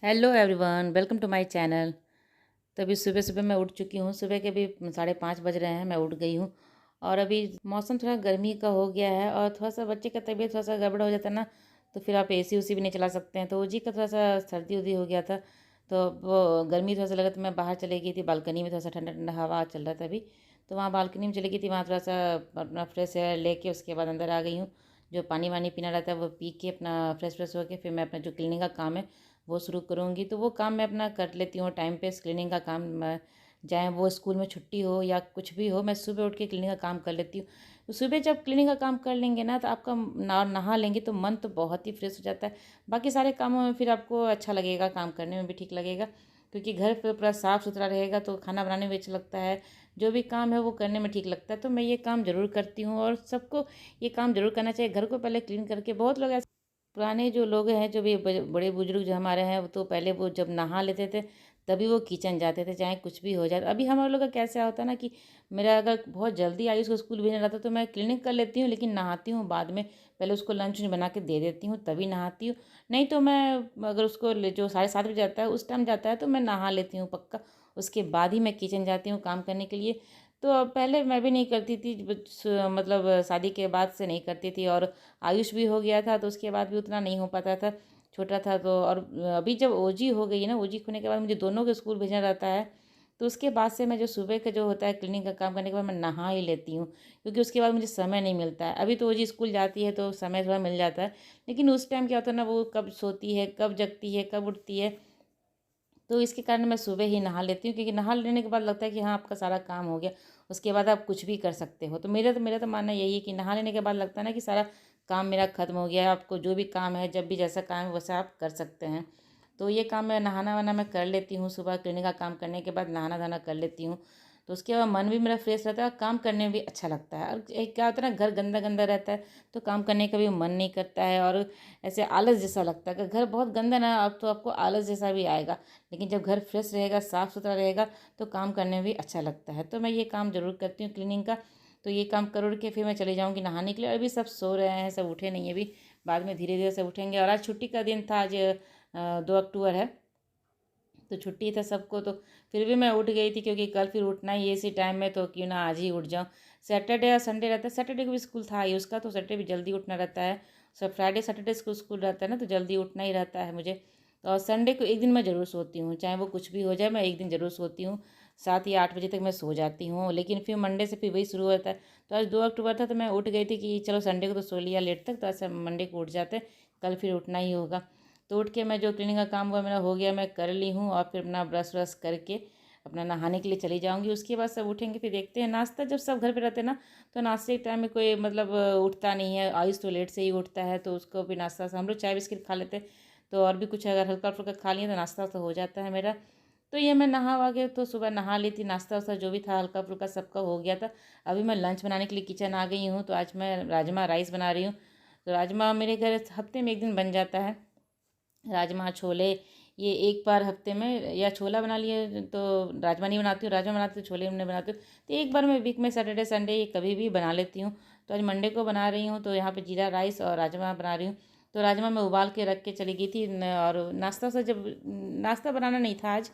Hello everyone, welcome to my channel. तो अभी सुबह सुबह मैं उठ चुकी हूँ। सुबह के अभी 5:30 बज रहे हैं, मैं उठ गई हूँ। और अभी मौसम थोड़ा गर्मी का हो गया है और थोड़ा सा बच्चे का तबीयत थोड़ा सा गड़बड़ हो जाता है ना, तो फिर आप एसी उसी भी नहीं चला सकते हैं। तो जी का थोड़ा सा सर्दी उर्दी हो गया था, तो वो गर्मी थोड़ा सा लगा, तो मैं बाहर चली गई थी। बालकनी में थोड़ा सा ठंडा ठंडा हवा चल रहा था अभी, तो वहाँ बालकनी में चली गई थी। वहाँ थोड़ा सा अपना फ्रेश एयर लेके उसके बाद अंदर आ गई हूँ। जो पानी वानी पीना रहता है वो पी के अपना फ्रेश फ्रेश होकर फिर मैं अपना जो क्लीनिंग का काम है वो शुरू करूँगी। तो वो काम मैं अपना कर लेती हूँ टाइम पे। क्लीनिंग का काम चाहे वो स्कूल में छुट्टी हो या कुछ भी हो, मैं सुबह उठ के क्लीनिंग का काम कर लेती हूँ। तो सुबह जब क्लीनिंग का काम कर लेंगे ना, तो आपका नहा लेंगे तो मन तो बहुत ही फ्रेश हो जाता है। बाकी सारे कामों में फिर आपको अच्छा लगेगा, काम करने में भी ठीक लगेगा, क्योंकि घर पर पूरा साफ़ सुथरा रहेगा तो खाना बनाने में भी अच्छा लगता है। जो भी काम है वो करने में ठीक लगता है। तो मैं ये काम ज़रूर करती हूँ और सबको ये काम ज़रूर करना चाहिए। घर को पहले क्लीन करके, बहुत लोग ऐसे पुराने जो लोग हैं, जो भी बड़े बुजुर्ग जो हमारे हैं, वो तो पहले वो जब नहा लेते थे तभी वो किचन जाते थे, चाहे कुछ भी हो जाए। अभी हमारे लोग का कैसा होता है ना कि मेरा अगर बहुत जल्दी आई उसको स्कूल भेजना रहता तो मैं क्लिनिक कर लेती हूँ, लेकिन नहाती हूँ बाद में। पहले उसको लंच बना के दे देती हूँ तभी नहाती हूँ। नहीं तो मैं अगर उसको जो 7:30 बजे जाता है उस टाइम जाता है तो मैं नहा लेती हूँ पक्का। उसके बाद ही मैं किचन जाती हूँ काम करने के लिए। तो पहले मैं भी नहीं करती थी, मतलब शादी के बाद से नहीं करती थी। और आयुष भी हो गया था तो उसके बाद भी उतना नहीं हो पाता था, छोटा था तो। और अभी जब ओजी हो गई है ना, ओजी होने के बाद मुझे दोनों को स्कूल भेजना रहता है, तो उसके बाद से मैं जो सुबह का जो होता है क्लिनिक का काम करने के बाद मैं नहा ही लेती हूँ, क्योंकि उसके बाद मुझे समय नहीं मिलता है। अभी तो ओजी स्कूल जाती है तो समय थोड़ा मिल जाता है, लेकिन उस टाइम क्या होता है ना, वो कब सोती है, कब जगती है, कब उठती है। तो इसके कारण मैं सुबह ही नहा लेती हूँ, क्योंकि नहा लेने के बाद लगता है कि हाँ आपका सारा काम हो गया, उसके बाद आप कुछ भी कर सकते हो। तो मेरा तो मानना यही है कि नहा लेने के बाद लगता है ना कि सारा काम मेरा खत्म हो गया है। आपको जो भी काम है, जब भी जैसा काम है वैसा आप कर सकते हैं। तो ये काम मैं नहाना वाना मैं कर लेती हूँ। सुबह क्लीनिंग का काम करने के बाद नहाना धाना कर लेती हूँ, तो उसके बाद मन भी मेरा फ्रेश रहता है और काम करने में भी अच्छा लगता है। और एक क्या होता है ना, घर गंदा गंदा रहता है तो काम करने का भी मन नहीं करता है, और ऐसे आलस जैसा लगता है। अगर घर बहुत गंदा ना अब तो आपको आलस जैसा भी आएगा, लेकिन जब घर फ्रेश रहेगा, साफ़ सुथरा रहेगा, तो काम करने में भी अच्छा लगता है। तो मैं ये काम ज़रूर करती हूँ क्लीनिंग का। तो ये काम कर के फिर मैं चली जाऊँगी नहाने के लिए। अभी सब सो रहे हैं, सब उठे नहीं है अभी, बाद में धीरे धीरे सब उठेंगे। और आज छुट्टी का दिन था, आज 2 अक्टूबर है, तो छुट्टी था सबको। तो फिर भी मैं उठ गई थी, क्योंकि कल फिर उठना ही है इसी टाइम में, तो क्यों ना आज ही उठ जाऊँ। सैटरडे और संडे रहता है, सैटरडे को भी स्कूल था ही उसका, तो सैटरडे भी जल्दी उठना रहता है। सब फ्राइडे सैटरडे को स्कूल रहता है ना, तो जल्दी उठना ही रहता है मुझे। तो और संडे को एक दिन मैं ज़रूर सोती हूँ, चाहे वो कुछ भी हो जाए, मैं एक दिन ज़रूर सोती हूँ। 7 या 8 बजे तक मैं सो जाती हूँ, लेकिन फिर मंडे से फिर वही शुरू होता है। तो आज 2 अक्टूबर था तो मैं उठ गई थी कि चलो संडे को तो सो लिया लेट तक, तो ऐसा मंडे को उठ जाते, कल फिर उठना ही होगा। तो उठ के मैं जो क्लीनिंग का काम हुआ मेरा हो गया, मैं कर ली हूँ। और फिर अपना ब्रश व्रश करके अपना नहाने के लिए चली जाऊँगी। उसके बाद सब उठेंगे, फिर देखते हैं नाश्ता। जब सब घर पे रहते हैं ना, तो नाश्ते के टाइम में कोई मतलब उठता नहीं है। आयुष तो लेट से ही उठता है, तो उसको भी नाश्ता हम लोग चाय बिस्किट खा लेते हैं। तो और भी कुछ अगर हल्का फुल्का खा लिया तो नाश्ता तो हो जाता है मेरा। तो ये मैं नहा वा के तो सुबह नहा ली थी, नाश्ता वास्ता जो भी था हल्का फुल्का सबका हो गया था। अभी मैं लंच बनाने के लिए किचन आ गई हूँ। तो आज मैं राजमा राइस बना रही हूँ। तो राजमा मेरे घर हफ्ते में एक दिन बन जाता है। राजमा छोले, ये एक बार हफ्ते में, या छोला बना लिए तो राजमा नहीं बनाती हूँ, राजमा बनाती हूँ छोले नहीं बनाती हूँ। तो एक बार मैं वीक में सैटरडे संडे ये कभी भी बना लेती हूँ। तो आज मंडे को बना रही हूँ, तो यहाँ पे जीरा राइस और राजमा बना रही हूँ। तो राजमा मैं उबाल के रख के चली गई थी और नाश्ता से जब नाश्ता बनाना नहीं था आज,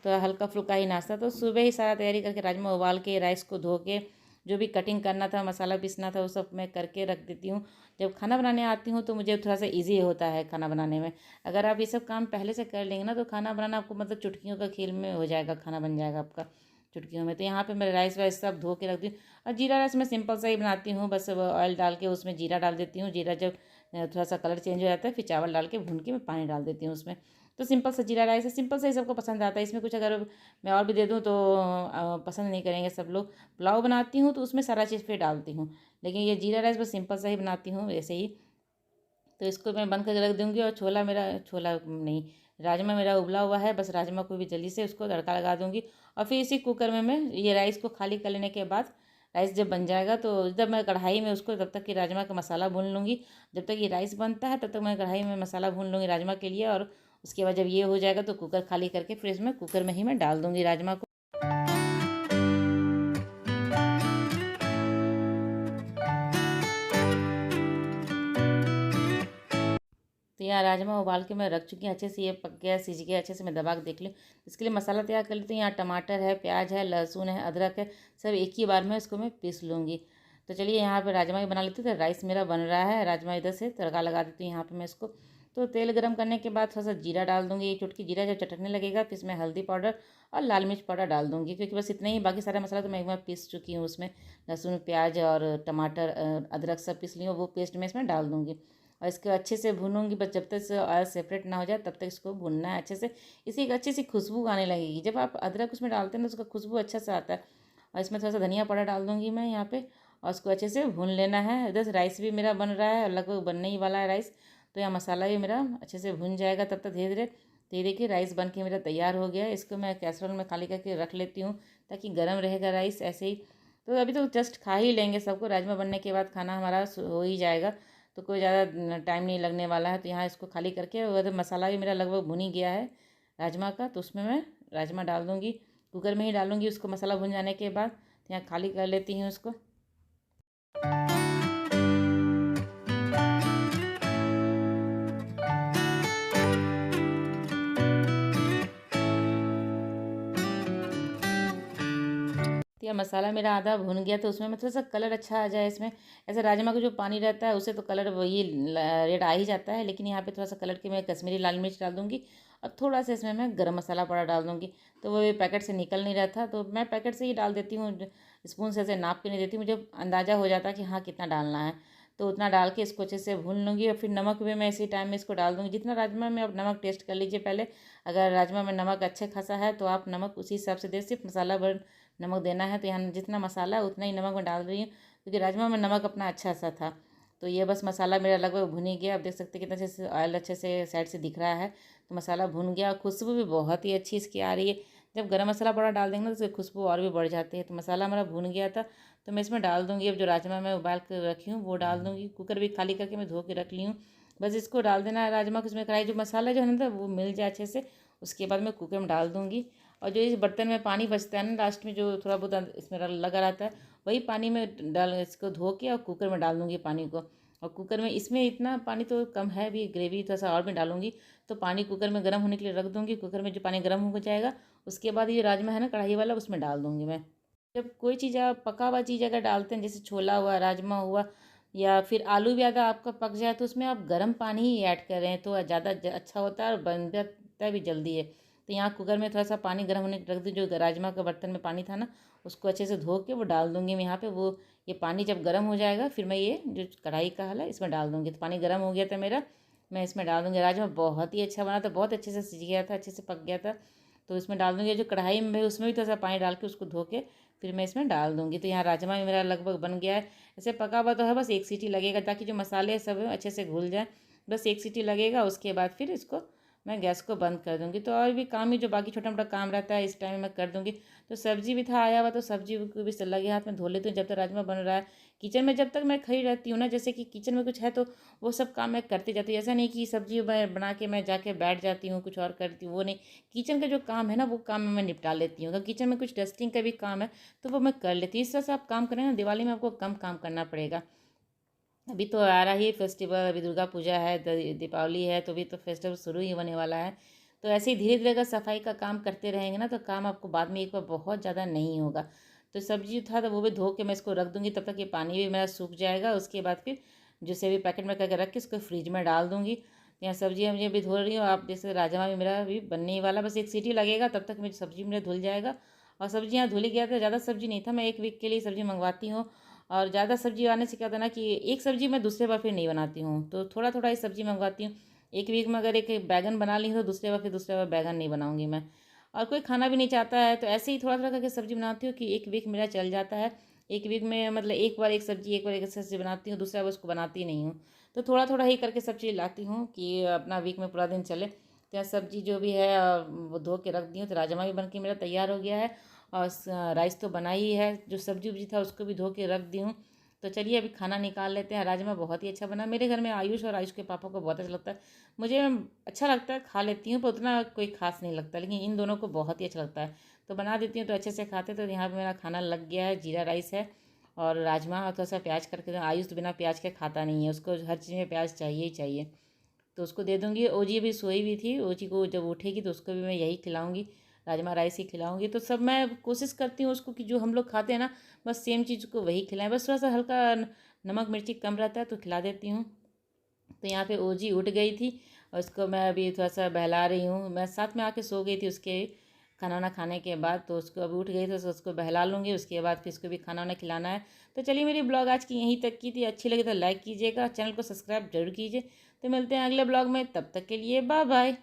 तो हल्का फुल्का ही नाश्ता। तो सुबह ही सारा तैयारी करके राजमा उबाल के, राइस को धो के, जो भी कटिंग करना था, मसाला पीसना था, वो सब मैं करके रख देती हूँ। जब खाना बनाने आती हूँ तो मुझे थोड़ा सा ईजी होता है खाना बनाने में। अगर आप ये सब काम पहले से कर लेंगे ना, तो खाना बनाना आपको मतलब चुटकियों का खेल में हो जाएगा, खाना बन जाएगा आपका चुटकियों में। तो यहाँ पे मैं राइस वाइस सब धो के रख दी। और जीरा राइस मैं सिंपल सा ही बनाती हूँ, बस ऑयल डाल के उसमें जीरा डाल देती हूँ। जीरा जब थोड़ा सा कलर चेंज हो जाता है, फिर चावल डाल के भून के मैं पानी डाल देती हूँ उसमें। तो सिंपल सा जीरा राइस है, सिंपल से ही सबको पसंद आता है। इसमें कुछ अगर मैं और भी दे दूँ तो पसंद नहीं करेंगे सब लोग। पुलाव बनाती हूँ तो उसमें सारा चीज़ फिर डालती हूँ, लेकिन ये जीरा राइस बस सिंपल सा ही बनाती हूँ वैसे ही। तो इसको मैं बंद करके रख दूँगी। और छोला नहीं, राजमा मेरा उबला हुआ है, बस राजमा को भी जल्दी से उसको तड़का लगा दूँगी। और फिर इसी कुकर में मैं ये राइस को खाली कर लेने के बाद, राइस जब बन जाएगा तो जब मैं कढ़ाई में उसको, तब तक कि राजमा का मसाला भून लूँगी। जब तक ये राइस बनता है तब तक मैं कढ़ाई में मसाला भून लूँगी राजमा के लिए। और उसके बाद जब ये हो जाएगा तो कुकर खाली करके फिर इसमें कुकर में ही मैं डाल दूँगी राजमा को। तो यहाँ राजमा उबाल के मैं रख चुकी हूँ, अच्छे से ये पक गया, सिज गया, अच्छे से मैं दबा के देख लूँ। इसके लिए मसाला तैयार कर लेती हूँ। यहाँ टमाटर है, प्याज है, लहसुन है, अदरक है, सब एक ही बार में इसको मैं पीस लूँगी। तो चलिए यहाँ पे राजमा ही बना लेती हूँ। तो राइस मेरा बन रहा है, राजमा इधर से तड़का लगा देती हूँ यहाँ पे मैं इसको। तो तेल गर्म करने के बाद थोड़ा सा जीरा डाल दूँगी, एक चुटकी जीरा जब चटकने लगेगा फिर इसमें हल्दी पाउडर और लाल मिर्च पाउडर डाल दूँगी, क्योंकि बस इतना ही, बाकी सारा मसाला तो मैं एक बार पीस चुकी हूँ उसमें। लहसुन, प्याज और टमाटर, अदरक सब पीस ली हूँ, वो पेस्ट मैं इसमें डाल दूँगी और इसको अच्छे से भूनूंगी। बस जब तक से ऑयल सेपरेट ना हो जाए तब तक इसको भूनना है अच्छे से। इसी एक अच्छी सी खुशबू आने लगेगी जब आप अदरक उसमें डालते हैं तो उसका खुशबू अच्छा से आता है। और इसमें थोड़ा सा धनिया पाउडर डाल दूँगी मैं यहाँ पे और उसको अच्छे से भून लेना है। इधर से राइस भी मेरा बन रहा है, लगभग बनने ही वाला है राइस। तो यहाँ मसाला भी मेरा अच्छे से भून जाएगा तब तक धीरे धीरे। तो ये देखिए राइस बन के मेरा तैयार हो गया है। इसको मैं कैसरोल में खाली करके रख लेती हूँ ताकि गर्म रहेगा राइस ऐसे ही। तो अभी तो जस्ट खा ही लेंगे सबको, राजमा बनने के बाद खाना हमारा हो ही जाएगा, तो कोई ज़्यादा टाइम नहीं लगने वाला है। तो यहाँ इसको खाली करके, और मसाला भी मेरा लगभग भुन ही गया है राजमा का, तो उसमें मैं राजमा डाल दूँगी। कुकर में ही डालूँगी उसको मसाला भुन जाने के बाद। तो यहाँ खाली कर लेती हूँ उसको। तो यह मसाला मेरा आधा भुन गया, तो उसमें मैं थोड़ा सा कलर अच्छा आ जाए इसमें। ऐसे राजमा का जो पानी रहता है उससे तो कलर वही रेड आ ही जाता है, लेकिन यहाँ पे थोड़ा सा कलर के मैं कश्मीरी लाल मिर्च डाल दूँगी और थोड़ा सा इसमें मैं गरम मसाला पाउडर डाल दूँगी। तो वो पैकेट से निकल नहीं रहा था, तो मैं पैकेट से ही डाल देती हूँ, स्पून से ऐसे नाप के नहीं देती, मुझे अंदाज़ा हो जाता है कि हाँ कितना डालना है। तो उतना डाल के इसको अच्छे से भून लूँगी और फिर नमक भी मैं इसी टाइम में इसको डाल दूँगी। जितना राजमा में आप नमक टेस्ट कर लीजिए पहले, अगर राजमा में नमक अच्छे खासा है तो आप नमक उसी हिसाब से दे, सिर्फ मसाला भर नमक देना है। तो यहाँ जितना मसाला है उतना ही नमक मैं डाल रही हूँ, क्योंकि राजमा में नमक अपना अच्छा सा था। तो ये बस मसाला मेरा लगभग भुन ही गया। आप देख सकते हैं कितना अच्छे से ऑयल अच्छे से साइड से दिख रहा है। तो मसाला भुन गया, खुशबू भी बहुत ही अच्छी इसकी आ रही है। जब गरम मसाला पाउडर डाल देंगे ना तो उसकी खुशबू और भी बढ़ जाती है। तो मसाला हमारा भुन गया था, तो मैं इसमें डाल दूँगी अब जो राजमा मैं उबाल कर रखी हूँ वो डाल दूँगी। कुकर भी खाली करके मैं धो के रख ली हूँ, बस इसको डाल देना है राजमा को इसमें। कढ़ाई जो मसाला जो है ना वो मिल जाए अच्छे से, उसके बाद मैं कुकर में डाल दूँगी। और जो इस बर्तन में पानी बचता है ना लास्ट में, जो थोड़ा बहुत इसमें लगा रहता है, वही पानी में डाल इसको धो के और कुकर में डाल दूँगी पानी को। और कुकर में इसमें इतना पानी तो कम है भी, ग्रेवी थोड़ा सा और भी डालूँगी। तो पानी कुकर में गर्म होने के लिए रख दूँगी। कुकर में जो पानी गर्म हो जाएगा उसके बाद ये राजमा है ना कढ़ाई वाला, उसमें डाल दूँगी मैं। जब कोई चीज़ आप पका हुआ चीज़ अगर डालते हैं, जैसे छोला हुआ, राजमा हुआ या फिर आलू भी ज़्यादा आपका पक जाए, तो उसमें आप गर्म पानी ही ऐड करें तो ज़्यादा अच्छा होता है और बन जाता है भी जल्दी है। तो यहाँ कुकर में थोड़ा सा पानी गर्म होने रख दी, जो राजमा का बर्तन में पानी था ना उसको अच्छे से धो के वो डाल दूँगी मैं यहाँ पे। वो ये पानी जब गर्म हो जाएगा फिर मैं ये जो कढ़ाई का हल है इसमें डाल दूँगी। तो पानी गर्म हो गया था मेरा, मैं इसमें डाल दूँगी। राजमा बहुत ही अच्छा बना था, बहुत अच्छे से सिज गया था, अच्छे से पक गया था। तो इसमें डाल दूँगी जो कढ़ाई में है उसमें भी थोड़ा सा पानी डाल के उसको धो के फिर मैं इसमें डाल दूँगी। तो यहाँ राजमा भी मेरा लगभग बन गया है। ऐसे पका हुआ तो है, बस एक सीटी लगेगा ताकि जो मसाले सब है अच्छे से घुल जाए। बस एक सीटी लगेगा, उसके बाद फिर इसको मैं गैस को बंद कर दूँगी। तो और भी काम ही जो बाकी छोटा मोटा काम रहता है इस टाइम में मैं कर दूँगी। तो सब्ज़ी भी था आया हुआ, तो सब्ज़ी को भी लगे हाथ में धो लेती हूँ जब तक राजमा बन रहा है। किचन में जब तक मैं खड़ी रहती हूँ ना, जैसे कि किचन में कुछ है तो वो सब काम मैं करती जाती हूँ। ऐसा नहीं कि सब्ज़ी मैं बना के मैं जाके बैठ जाती हूँ कुछ और करती हूँ, वो नहीं। किचन का जो काम है ना वो काम मैं निपटा लेती हूँ। अगर किचन में कुछ डस्टिंग का भी काम है तो वो मैं कर लेती हूँ। इस तरह से आप काम करें ना, दिवाली में आपको कम काम करना पड़ेगा। अभी तो आ रहा ही फेस्टिवल, अभी दुर्गा पूजा है, दीपावली है, तो अभी तो फेस्टिवल शुरू ही होने वाला है। तो ऐसे ही धीरे धीरे अगर सफाई का काम करते रहेंगे ना तो काम आपको बाद में एक बार बहुत ज़्यादा नहीं होगा। तो सब्जी था तो वो भी धो के मैं इसको रख दूँगी, तब तक ये पानी भी मेरा सूख जाएगा। उसके बाद फिर जो सेवी पैकेट में करके रख के इसको फ्रिज में डाल दूँगी। यहाँ सब्जी मुझे भी धो रही हूँ, आप जैसे राजमा भी मेरा अभी बनने ही वाला, बस एक सीटी लगेगा तब तक मेरी सब्जी मेरा धुल जाएगा। और सब्जी यहाँ धुल ही गया था, ज़्यादा सब्जी नहीं था, मैं एक वीक के लिए सब्जी मंगवाती हूँ। और ज़्यादा सब्जी आने से क्या होता है ना कि एक सब्जी मैं दूसरे बार फिर नहीं बनाती हूँ, तो थोड़ा थोड़ा ही सब्जी मंगवाती हूँ। एक वीक में अगर एक बैगन बना ली तो दूसरे बार बैगन नहीं बनाऊँगी मैं। और कोई खाना भी नहीं चाहता है तो ऐसे ही थोड़ा थोड़ा करके सब्जी बनाती हूँ कि एक वीक मेरा चल जाता है। एक वीक में मतलब एक बार एक सब्जी बनाती हूँ, दूसरा बार उसको बनाती नहीं हूँ। तो थोड़ा थोड़ा ही करके सब चीज़ लाती हूँ कि अपना वीक में पूरा दिन चले। तो यहाँ सब्जी जो भी है वो धो के रख दी हूँ। तो राजमा भी बन के मेरा तैयार हो गया है और राइस तो बना ही है। जो सब्जी उब्जी था उसको भी धो के रख दी हूँ। तो चलिए अभी खाना निकाल लेते हैं। राजमा बहुत ही अच्छा बना। मेरे घर में आयुष और आयुष के पापा को बहुत अच्छा लगता है। मुझे अच्छा लगता है, खा लेती हूँ, पर उतना कोई खास नहीं लगता, लेकिन इन दोनों को बहुत ही अच्छा लगता है। तो बना देती हूँ तो अच्छे से खाते। तो यहाँ पे मेरा खाना लग गया है, जीरा राइस है और राजमा और थोड़ा सा प्याज करके। आयुष तो बिना प्याज के खाता नहीं है, उसको हर चीज़ में प्याज चाहिए ही चाहिए। तो उसको दे दूँगी। ओजी अभी सोई भी थी, ओजी को जब उठेगी तो उसको भी मैं यही खिलाऊँगी, राजमा राइस ही खिलाऊँगी। तो सब मैं कोशिश करती हूँ उसको कि जो हम लोग खाते हैं ना, बस सेम चीज़ को वही खिलाएँ, बस थोड़ा-सा हल्का नमक मिर्ची कम रहता है तो खिला देती हूँ। तो यहाँ पे ओजी उठ गई थी और उसको मैं अभी थोड़ा-सा बहला रही हूँ। मैं साथ में आके सो गई थी उसके खाना वाना खाने के बाद, तो उसको अभी उठ गई तो उसको बहला लूँगी, उसके बाद फिर उसको भी खाना वाना खिलाना है। तो चलिए, मेरी ब्लॉग आज की यहीं तक की थी। अच्छी लगी तो लाइक कीजिएगा, चैनल को सब्सक्राइब जरूर कीजिए। तो मिलते हैं अगले ब्लॉग में, तब तक के लिए बाय बाय।